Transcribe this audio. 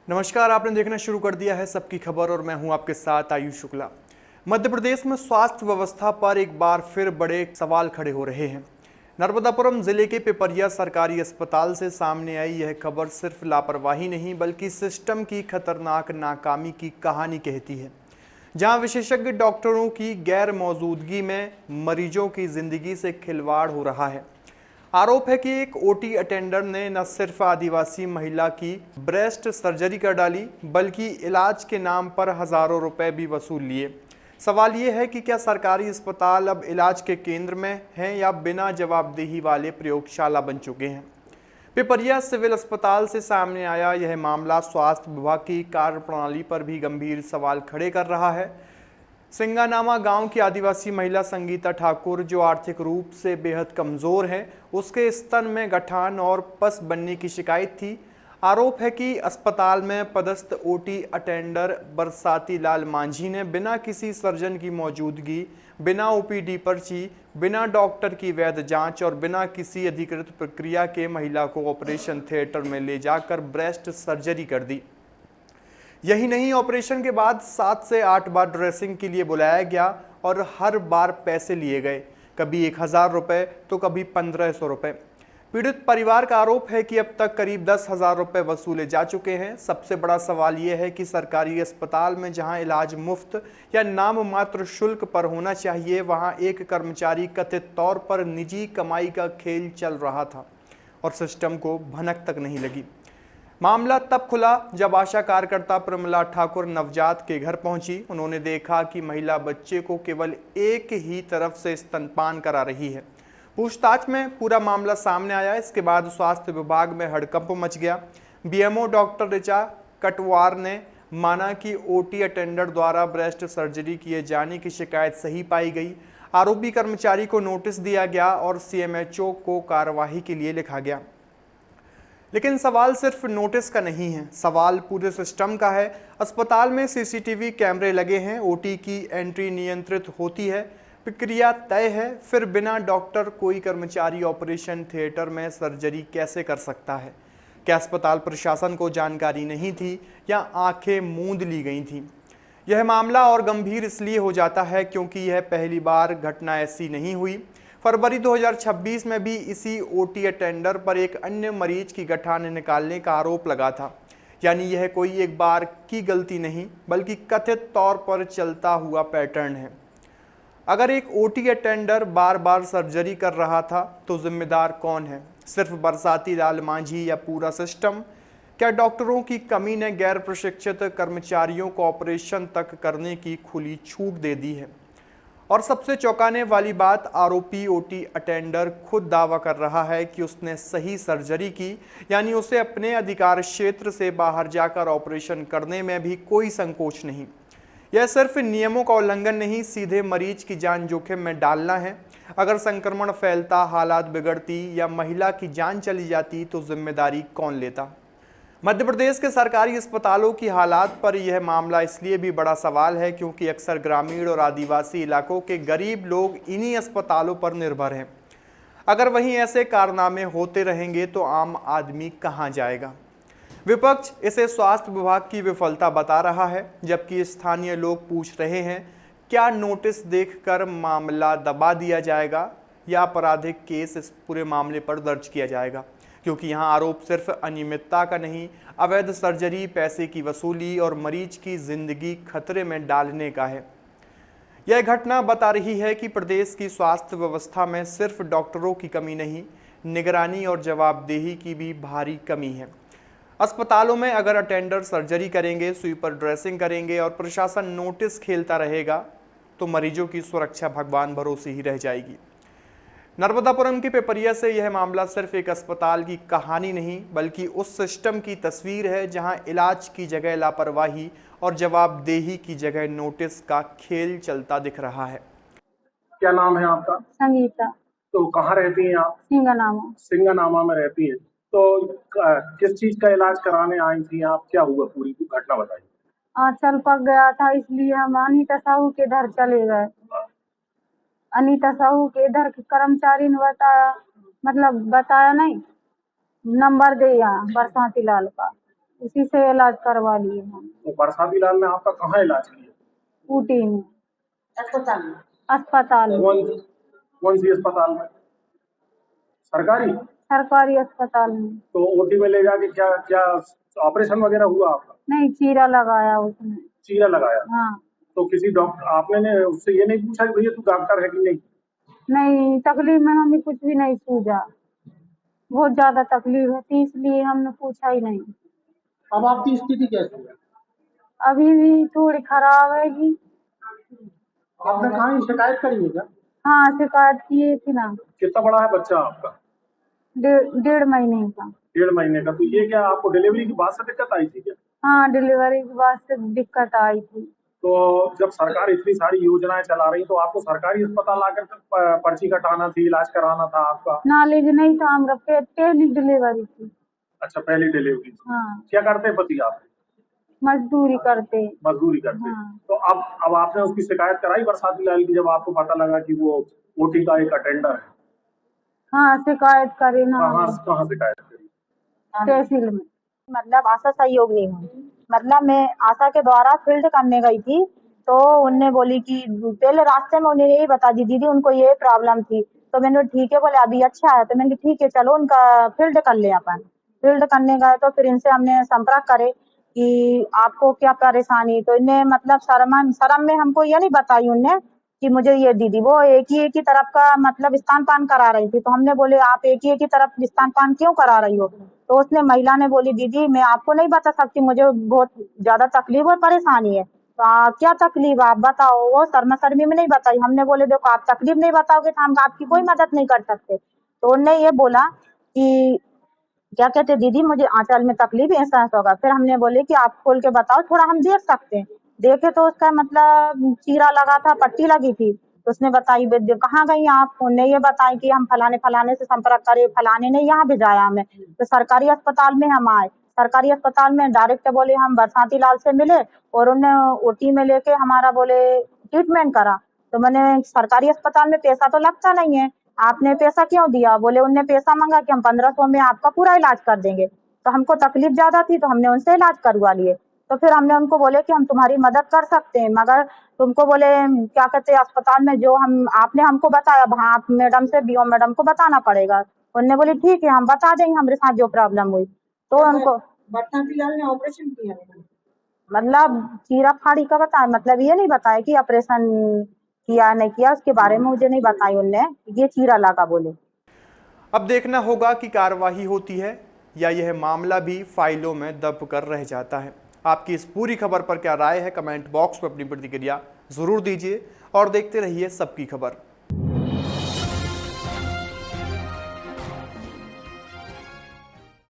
नमस्कार, आपने देखना शुरू कर दिया है सबकी खबर और मैं हूं आपके साथ आयुष शुक्ला। मध्य प्रदेश में स्वास्थ्य व्यवस्था पर एक बार फिर बड़े सवाल खड़े हो रहे हैं। नर्मदापुरम जिले के पिपरिया सरकारी अस्पताल से सामने आई यह खबर सिर्फ लापरवाही नहीं बल्कि सिस्टम की खतरनाक नाकामी की कहानी कहती है, जहां विशेषज्ञ डॉक्टरों की गैर मौजूदगी में मरीजों की जिंदगी से खिलवाड़ हो रहा है। आरोप है कि एक ओटी अटेंडर ने न सिर्फ आदिवासी महिला की ब्रेस्ट सर्जरी कर डाली बल्कि इलाज के नाम पर हजारों रुपए भी वसूल लिए। सवाल ये है कि क्या सरकारी अस्पताल अब इलाज के केंद्र में हैं या बिना जवाबदेही वाले प्रयोगशाला बन चुके हैं। पिपरिया सिविल अस्पताल से सामने आया यह मामला स्वास्थ्य विभाग की कार्यप्रणाली पर भी गंभीर सवाल खड़े कर रहा है। सिंगानामा गांव की आदिवासी महिला संगीता ठाकुर, जो आर्थिक रूप से बेहद कमजोर है, उसके स्तन में गठान और पस बनने की शिकायत थी। आरोप है कि अस्पताल में पदस्थ ओटी अटेंडर बरसाती लाल मांझी ने बिना किसी सर्जन की मौजूदगी, बिना ओपीडी पर्ची, बिना डॉक्टर की वैध जांच और बिना किसी अधिकृत प्रक्रिया के महिला को ऑपरेशन थिएटर में ले जाकर ब्रेस्ट सर्जरी कर दी। यही नहीं, ऑपरेशन के बाद 7 से 8 बार ड्रेसिंग के लिए बुलाया गया और हर बार पैसे लिए गए, कभी 1000 रुपये तो कभी 1500 रुपये। पीड़ित परिवार का आरोप है कि अब तक करीब 10,000 रुपये वसूले जा चुके हैं। सबसे बड़ा सवाल यह है कि सरकारी अस्पताल में जहां इलाज मुफ्त या नाम मात्र शुल्क पर होना चाहिए, वहां एक कर्मचारी कथित तौर पर निजी कमाई का खेल चल रहा था और सिस्टम को भनक तक नहीं लगी। मामला तब खुला जब आशा कार्यकर्ता प्रमिला ठाकुर नवजात के घर पहुंची। उन्होंने देखा कि महिला बच्चे को केवल एक ही तरफ से स्तनपान करा रही है। पूछताछ में पूरा मामला सामने आया। इसके बाद स्वास्थ्य विभाग में हड़कंप मच गया। बीएमओ डॉक्टर ऋचा कटवार ने माना कि ओटी अटेंडर द्वारा ब्रेस्ट सर्जरी किए जाने की शिकायत सही पाई गई। आरोपी कर्मचारी को नोटिस दिया गया और सीएमएचओ को कार्रवाई के लिए लिखा गया। लेकिन सवाल सिर्फ नोटिस का नहीं है, सवाल पूरे सिस्टम का है। अस्पताल में सीसीटीवी कैमरे लगे हैं, ओटी की एंट्री नियंत्रित होती है, प्रक्रिया तय है, फिर बिना डॉक्टर कोई कर्मचारी ऑपरेशन थिएटर में सर्जरी कैसे कर सकता है? क्या अस्पताल प्रशासन को जानकारी नहीं थी या आंखें मूंद ली गई थी? यह मामला और गंभीर इसलिए हो जाता है क्योंकि यह पहली बार घटना ऐसी नहीं हुई। फरवरी 2026 में भी इसी ओटी अटेंडर पर एक अन्य मरीज की गठान निकालने का आरोप लगा था। यानी यह कोई एक बार की गलती नहीं बल्कि कथित तौर पर चलता हुआ पैटर्न है। अगर एक ओटी अटेंडर बार बार सर्जरी कर रहा था तो जिम्मेदार कौन है? सिर्फ बरसाती लाल मांझी या पूरा सिस्टम? क्या डॉक्टरों की कमी ने गैर प्रशिक्षित कर्मचारियों को ऑपरेशन तक करने की खुली छूट दे दी है? और सबसे चौंकाने वाली बात, आरोपी ओटी अटेंडर खुद दावा कर रहा है कि उसने सही सर्जरी की, यानी उसे अपने अधिकार क्षेत्र से बाहर जाकर ऑपरेशन करने में भी कोई संकोच नहीं। यह सिर्फ नियमों का उल्लंघन नहीं, सीधे मरीज की जान जोखिम में डालना है। अगर संक्रमण फैलता, हालात बिगड़ती या महिला की जान चली जाती तो जिम्मेदारी कौन लेता? मध्य प्रदेश के सरकारी अस्पतालों की हालात पर यह मामला इसलिए भी बड़ा सवाल है क्योंकि अक्सर ग्रामीण और आदिवासी इलाकों के गरीब लोग इन्हीं अस्पतालों पर निर्भर हैं। अगर वहीं ऐसे कारनामे होते रहेंगे तो आम आदमी कहां जाएगा? विपक्ष इसे स्वास्थ्य विभाग की विफलता बता रहा है, जबकि स्थानीय लोग पूछ रहे हैं, क्या नोटिस देखकर मामला दबा दिया जाएगा या आपराधिक केस इस पूरे मामले पर दर्ज किया जाएगा? क्योंकि यहाँ आरोप सिर्फ अनियमितता का नहीं, अवैध सर्जरी, पैसे की वसूली और मरीज की जिंदगी खतरे में डालने का है। यह घटना बता रही है कि प्रदेश की स्वास्थ्य व्यवस्था में सिर्फ डॉक्टरों की कमी नहीं, निगरानी और जवाबदेही की भी भारी कमी है। अस्पतालों में अगर अटेंडर सर्जरी करेंगे, स्वीपर ड्रेसिंग करेंगे और प्रशासन नोटिस खेलता रहेगा तो मरीजों की सुरक्षा भगवान भरोसे ही रह जाएगी। नर्मदापुरम के पिपरिया से यह मामला सिर्फ एक अस्पताल की कहानी नहीं बल्कि उस सिस्टम की तस्वीर है जहां इलाज की जगह लापरवाही और जवाबदेही की जगह नोटिस का खेल चलता दिख रहा है। क्या नाम है आपका? संगीता। तो कहाँ रहती हैं आप? सिंगानामा। सिंगानामा में रहती हैं। तो किस चीज का इलाज कराने आई थी आप? क्या हुआ, पूरी घटना बताइए। आंचल पक गया था इसलिए हम अनीता साहू के घर चले गए। अनीता साहू के इधर के कर्मचारी ने बताया, मतलब बताया नहीं, नंबर दे यहाँ बरसाती लाल का। उसी से इलाज करवा लिए हम। तो बरसाती लाल ने आपका कहाँ इलाज किया? ऊटी में अस्पताल में कौन कौन सी अस्पताल में? सरकारी? सरकारी अस्पताल में। तो ओटी में ले जाके क्या क्या ऑपरेशन वगैरह हुआ आपका? नहीं, चीरा लगाया उसने। चीरा लगाया? हाँ। तो किसी डॉक्टर आपने उससे ये नहीं पूछा कि भैया तू डॉक्टर है कि नहीं? नहीं, तकलीफ में हमें कुछ भी नहीं सूझा। बहुत ज्यादा तकलीफ है, इसलिए हमने पूछा ही नहीं। अब आपकी स्थिति कैसी है? अभी भी थोड़ी खराब है जी। आपने कहाँ शिकायत करी है क्या? हाँ, शिकायत किए थी ना। कितना बड़ा है बच्चा आपका? 1.5 महीने का। 1.5 महीने का। तो ये क्या आपको डिलीवरी के बाद से दिक्कत आई थी क्या? हाँ, डिलीवरी के बाद से दिक्कत आई थी। तो जब सरकार इतनी सारी योजनाएं चला रही तो आपको सरकारी अस्पताल आकर पर्ची कटाना थी, इलाज कराना था आपका? नॉलेज नहीं था हमरा, पहली डिलीवरी थी। अच्छा, पहली डिलीवरी थी। हाँ, क्या करते पति आप? मजदूरी करते। मजदूरी करते। हाँ। तो अब आपने उसकी शिकायत कराई बरसाती लाल की, जब आपको पता लगा कि वो ओटी का एक अटेंडर है? हाँ, शिकायत करे ना। कहाँ शिकायत करी? तहसील में। मतलब आशा सहयोग नहीं हुई। मतलब मैं आशा के द्वारा फील्ड करने गई थी, तो उनने बोली कि पहले रास्ते में उन्हें यही बता दी दीदी उनको ये प्रॉब्लम थी। तो मैंने ठीक है, बोले अभी अच्छा है। तो मैंने ठीक है चलो उनका फील्ड कर ले। अपन फील्ड करने गए तो फिर इनसे हमने संपर्क करे कि आपको क्या परेशानी। तो इन्हें मतलब शर्म में हमको ये नहीं बताई उनने कि मुझे ये दीदी, वो एक ही तरफ का मतलब स्तनपान करा रही थी। तो हमने बोले आप एक ही तरफ स्तनपान क्यों करा रही हो? तो उसने महिला ने बोली दीदी मैं आपको नहीं बता सकती, मुझे बहुत ज्यादा तकलीफ और परेशानी है। तो क्या तकलीफ आप बताओ? वो शर्मी में नहीं बताई। हमने बोले देखो आप तकलीफ नहीं बताओगे तो हम आपकी कोई मदद नहीं कर सकते। तो उन्होंने ये बोला कि क्या कहते दीदी मुझे आंचल में तकलीफ एहसास होगा। फिर हमने बोले कि आप खोल के बताओ थोड़ा हम देख सकते हैं। देखे तो उसका मतलब चीरा लगा था, पट्टी लगी थी। तो उसने बताई कहाँ गई आप? उन्हें ये बताई कि हम फलाने से संपर्क करे, फलाने ने यहाँ भिजाया हमें। तो सरकारी अस्पताल में हम आए। सरकारी अस्पताल में डायरेक्ट बोले हम बरसाती लाल से मिले और उन्हें ओटी में लेके हमारा बोले ट्रीटमेंट करा। तो मैंने सरकारी अस्पताल में पैसा तो लगता नहीं है, आपने पैसा क्यों दिया? बोले उनने पैसा मांगा कि हम 1500 में आपका पूरा इलाज कर देंगे। तो हमको तकलीफ ज्यादा थी तो हमने उनसे इलाज करवा लिए। तो फिर हमने उनको बोले कि हम तुम्हारी मदद कर सकते हैं, मगर तुमको बोले क्या कहते हैं अस्पताल में जो हम आपने हमको बताया वहाँ आप मैडम से बीओ मैडम को बताना पड़ेगा। उनने बोली ठीक है हम बता देंगे हमारे साथ जो प्रॉब्लम हुई। तो उनको बरसाती लाल ने ऑपरेशन किया है। मतलब चीरा फाड़ी का बताया, मतलब ये नहीं बताया कि ऑपरेशन किया नहीं किया, उसके बारे में मुझे नहीं बताई उनने, ये चीरा लगा बोले। अब देखना होगा कि कार्रवाई होती है या यह मामला भी फाइलों में दब कर रह जाता है। आपकी इस पूरी खबर पर क्या राय है? कमेंट बॉक्स में अपनी प्रतिक्रिया जरूर दीजिए और देखते रहिए सबकी खबर।